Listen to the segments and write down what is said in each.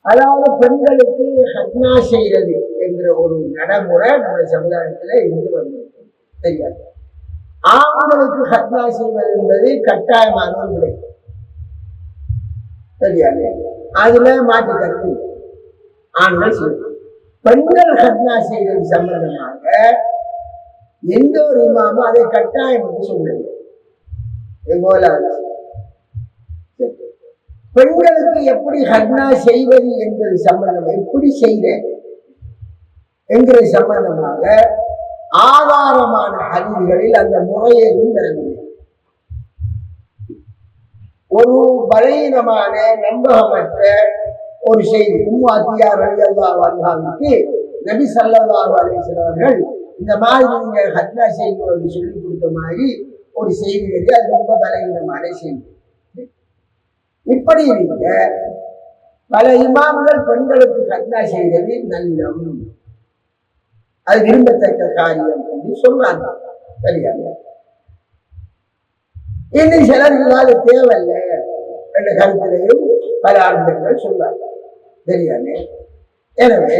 அதாவது பெண்களுக்கு ஹத்னா செய்யறது என்கிற ஒரு நடைமுறை நம்ம சமுதாயத்துல இருந்து வந்திருக்கு. தெரியாது. ஆண்களுக்கு ஹத்னா செய்வது என்பது கட்டாயமான ஒரு விடை. தெரியாது. அதுல மாற்று கருத்து ஆண்கள் செய்வது. பெண்கள் ஹத்னா செய்வது சம்பந்தமாக எந்த ஒரு இமாமும் அதை கட்டாயம் என்று சொல்லுங்க. பெண்களுக்கு எப்படி ஹத்னா செய்வது என்பது சம்பந்தம், எப்படி செய்த என்கிற சம்பந்தமாக ஆதாரமான ஹதீஸ்களில் அந்த முறையையும் பெறவில்லை. ஒரு பலவீனமான நம்பகமற்ற ஒரு செய்தி உம்மு அத்தியா ரலியல்லாஹு அன்ஹாவுக்கு நபி ஸல்லல்லாஹு அலைஹி வஸல்லம் அவர்கள் இந்த மாதிரி நீங்க ஹத்னா செய்வது சொல்லி கொடுத்த மாதிரி ஒரு செய்தி வருது. அது ரொம்ப பலவீனமான செய்தி. இப்படி இருக்க பல இமாம்கள் பெண்களுக்கு ஹத்னா செய்வது நல்லம், அது விரும்பத்தக்க காரியம் என்று சொல்றாங்க. சரியாக இன்னும் சிலர் இல்லாத தேவையில்லை என்ற கருத்திலையும் பல ஆண்கள் சொல்றாங்க. தெரியாது. எனவே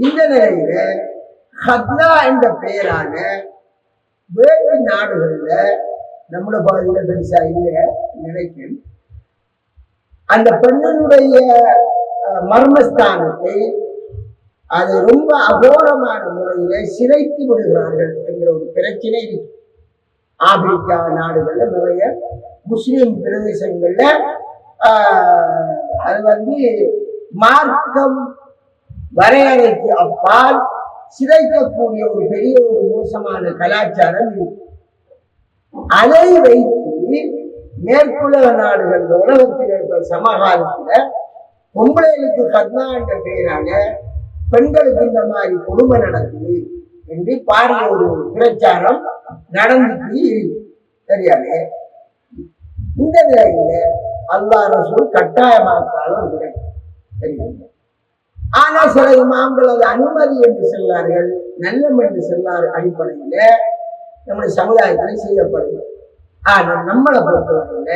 இந்த நிலையில ஹத்னா என்ற பெயரான வேறு நாடுகள்ல நம்முடைய பகுதியில பெருசா இல்லை நினைக்கிறேன். அந்த பெண்ணினுடைய மர்மஸ்தானத்தை அது ரொம்ப அகோரமான முறையில சிதைத்து விடுகிறார்கள் என்கிற ஒரு பிரச்சனை இருக்கு. ஆப்பிரிக்கா நாடுகள்ல நிறைய முஸ்லிம் பிரதேசங்கள்ல அது மார்க்கம் வரையறைக்கு அப்பால் சிதைக்கக்கூடிய ஒரு பெரிய ஒரு மோசமான கலாச்சாரம் இருக்கு. அதை வைத்து மேற்குலக நாடுகள் உலகத்தில் இருக்கிற சமகாலத்துல பொம்பளைகளுக்கு ஹத்னா என்ற பெயரான பெண்களுக்கு இந்த மாதிரி கொடுமை நடக்குது என்று பாரிய ஒரு பிரச்சாரம் நடந்துட்டு இருக்கு. தெரியாது. இந்த நிலையில அல்லாஹ் ரசூல் கட்டாயமாக்காலும் தெரியாது. ஆனா சில இமாம்கள் அது அனுமதி என்று செல்வார்கள், நல்லம் என்று செல்வார் அடிப்படையில நம்முடைய சமுதாயத்தில் செய்யப்படுது. ஆனா நம்மளை பொறுத்தவரையில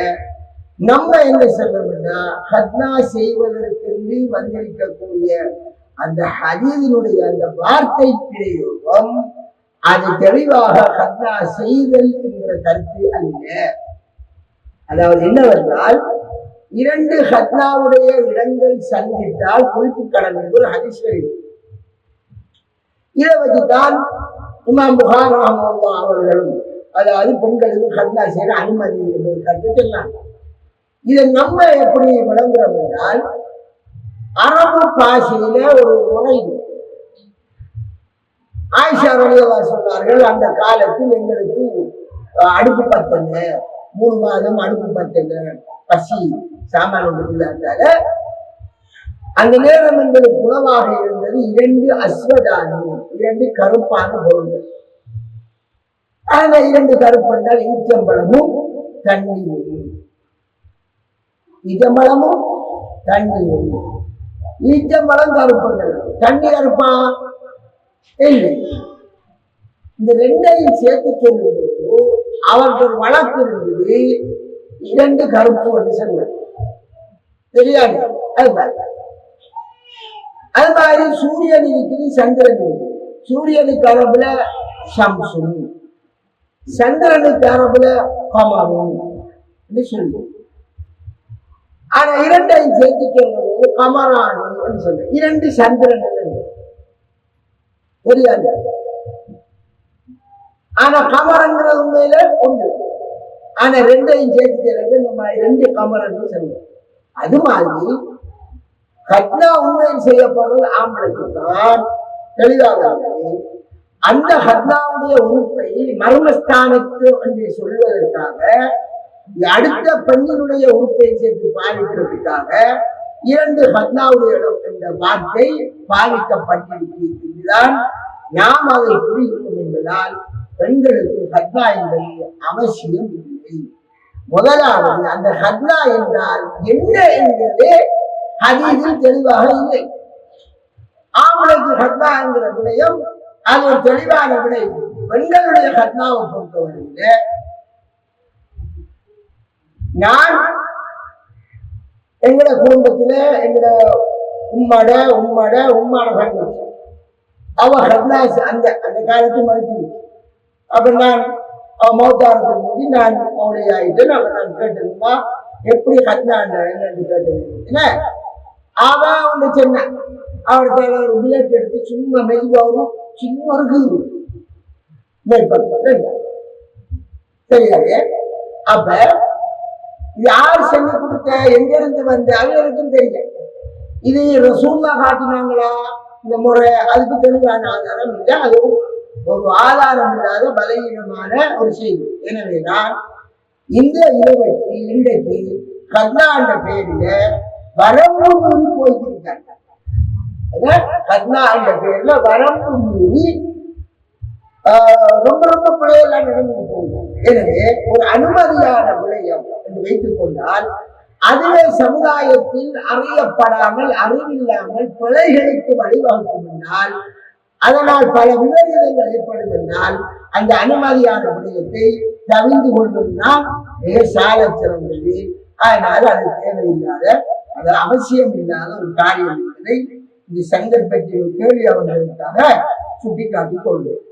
நம்ம என்ன சொல்லணும்னா ஹத்னா செய்வதற்கு வந்திருக்கக்கூடிய அந்த ஹதீஸினுடைய அந்த வார்த்தை பிரயோகம் அது தெளிவாக ஹத்னா செய்தல் என்கிற கருத்து அல்ல. அதாவது என்னவென்றால் இரண்டு ஹத்னாவுடைய இடங்கள் சந்தித்தால் குறிப்பு கடன் என்று ஒரு ஹதீஸ் வருகிறது. இதை வச்சுதான் இமாம் புகாரி ரஹ்மத்துல்லாஹி அவர்களும் அதாவது பெண்களுக்கு ஹத்னா செய்ய அனுமதி என்ற ஒரு கருத்து சொன்னாங்க. இதை நம்ம எப்படி விளங்குறோம் என்றால் அரபு பாஷையில ஒரு முறை ஆயிஷா ரலியல்லாஹு சொன்னார்கள், அந்த காலத்தில் எங்களுக்கு அடுப்பு பத்தல, 3 மாதம் அடுப்பு பத்தல, பசி சாமான் இல்லாதால அந்த நேரம் எங்களுக்கு உணவாக இருந்தது 2 அஸ்வதானி, 2 கருப்பான பொருள்கள். அந்த 2 கருப்பென்றால் ஈச்சம்பழமும் தண்ணீரும். ஈச்சம்பழமும் தண்ணீரும். ஈச்சம்பழம் கருப்பங்கள், தண்ணி கருப்பா இல்லை. இந்த 2ஐயும் சேர்த்து சொல்லும் போது அவருக்கு ஒரு வழக்கு இருந்தது, 2 கருப்பு என்று சொல்ல தெரியாது. அது மாதிரி சூரியன் இருக்குது, சந்திரன் இருக்குது. சூரியனுக்கு அரபுல ஷம்சுன், சந்திரனுக்கு அரபுல கமரும் என்று சொல்லுவோம். ஆனா 2ஐயும் சேர்த்து சொல்லும் போது கமரானு சொல்ல 2 சந்திரன் தெரியாது. ஆனா கமரங்கிறது உண்மையில ஒன்று. ஆனா 2ஐயும் சேர்த்து இந்த மாதிரி 2 கமரன்னு சொல்லுவோம். அது மாதிரி ஹத்னா உண்மையில் செய்யப்படுறது ஆம்பளைக்கு தான் தெளிவாக. அந்த ஹத்னாவுடைய உறுப்பை மர்மஸ்தானத்து என்று சொல்வதற்காக அடுத்த பெண்ணினுடைய உறுப்பை சேர்த்து பாதிக்கிறதுக்காக 2 ஹத்னாவுடைய இடம் என்ற வார்த்தை பாதிக்கப்பட்டிருக்கிறான். நாம் அதை புரியும் என்பதால் பெண்களுக்கு ஹத்னா என்பது அவசியம் இல்லை. முதலாவது அந்த ஹத்னா என்றால் என்ன என்கிறது ஹதீஸில் தெளிவாக இல்லை. ஆம்பளைக்கு ஹத்னா என்கிற விடயம் அது ஒரு தெளிவான விடை. பெண்களுடைய ஹத்னாவை பொறுத்தவரையில நான் எங்களோட குடும்பத்தில எங்களோட உம்மட உம்மான தங்கச்சி அவ ஹர்னாஸ் அந்த அந்த காலத்து மறுத்து. அப்ப நான் மௌத்தாரத்துக்கு முந்தி நான் மௌலி ஆயிட்டு நான் கேட்டேன்மா எப்படி ஹத்னாண்ட என்னன்னு கேட்டேன். அவன் ஒன்று சொன்னான். அவருக்கு ஒரு பிளேட் எடுத்து சும்மா மெதுவாகவும் சின்ன ஒரு கீறு தெரியாது. அப்ப யார் சொல்லி கொடுத்த, எங்க இருந்து வந்த அவங்களுக்கும் தெரியும். இது ரசூல்லா காட்டினாங்களா இந்த முறை, அதுக்கு தெளிவான ஆதாரம் இல்லை. அது ஒரு ஆதாரம் இல்லாத பலவீனமான ஒரு செய்தி. எனவேதான் இந்த இதை வச்சு இன்றைக்கு கர்ணாண்ட பேரில வரம்பு மீறி போய்கிருக்காங்க. கர்ணாண்ட பேர்ல வரம்பு மீறி ரொம்ப ரொம்ப பிழையெல்லாம் நடந்து போகும். எனவே ஒரு அனுமதியான விடயம் என்று வைத்துக் கொண்டால் அதுவே சமுதாயத்தில் அறியப்படாமல் அறிவில்லாமல் பிழைகளுக்கு வழிவகுக்கும் என்றால், அதனால் பல விபரீதங்கள் ஏற்படுவதால் அந்த அனுமதியான விடயத்தை தவிர்த்து கொள்வதுதான் மிக சால சிறந்தது. அதனால் அது தேவையில்லாத, அது அவசியம் இல்லாத ஒரு காரியம் என்பதை இந்த சந்தர்ப்பத்தில் கேள்வி அவர்களுக்காக சுட்டிக்காட்டிக் கொள்வேன்.